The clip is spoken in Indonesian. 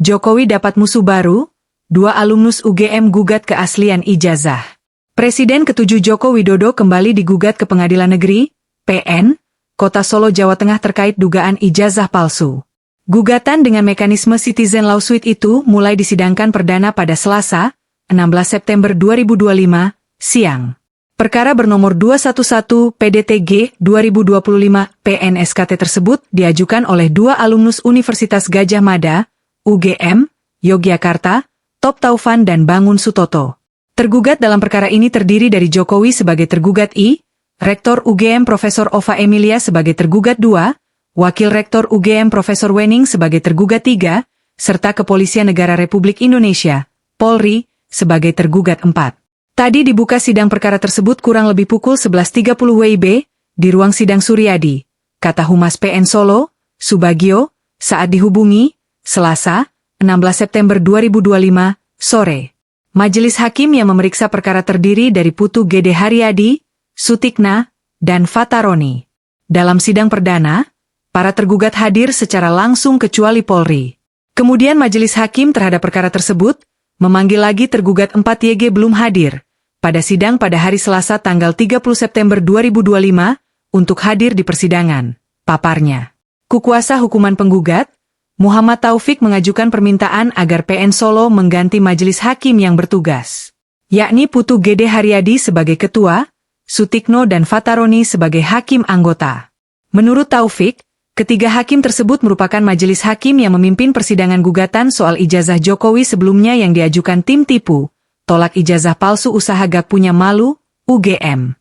Jokowi dapat musuh baru, 2 alumnus UGM gugat keaslian ijazah. Presiden ke-7 Joko Widodo kembali digugat ke Pengadilan Negeri, PN, Kota Solo, Jawa Tengah terkait dugaan ijazah palsu. Gugatan dengan mekanisme citizen lawsuit itu mulai disidangkan perdana pada Selasa, 16 September 2025, siang. Perkara bernomor 211 PDTG 2025 PNSKT tersebut diajukan oleh 2 alumnus Universitas Gadjah Mada, UGM, Yogyakarta, Top Taufan dan Bangun Sutoto. Tergugat dalam perkara ini terdiri dari Jokowi sebagai tergugat I, Rektor UGM Profesor Ova Emilia sebagai tergugat 2, Wakil Rektor UGM Profesor Wening sebagai tergugat 3, serta Kepolisian Negara Republik Indonesia, Polri, sebagai tergugat 4. Tadi dibuka sidang perkara tersebut kurang lebih pukul 11.30 WIB, di ruang sidang Suryadi, kata Humas PN Solo, Subagio, saat dihubungi, Selasa, 16 September 2025, sore. Majelis Hakim yang memeriksa perkara terdiri dari Putu Gede Haryadi, Sutikna, dan Fataroni. Dalam sidang perdana, para tergugat hadir secara langsung kecuali Polri. Kemudian Majelis Hakim terhadap perkara tersebut, memanggil lagi tergugat 4 YG belum hadir, pada sidang pada hari Selasa tanggal 30 September 2025, untuk hadir di persidangan, paparnya. Kukuasa hukuman penggugat, Muhammad Taufik mengajukan permintaan agar PN Solo mengganti majelis hakim yang bertugas, yakni Putu Gede Haryadi sebagai ketua, Sutikno dan Fataroni sebagai hakim anggota. Menurut Taufik, ketiga hakim tersebut merupakan majelis hakim yang memimpin persidangan gugatan soal ijazah Jokowi sebelumnya yang diajukan tim tipu, tolak ijazah palsu usaha Gak Punya Malu, UGM.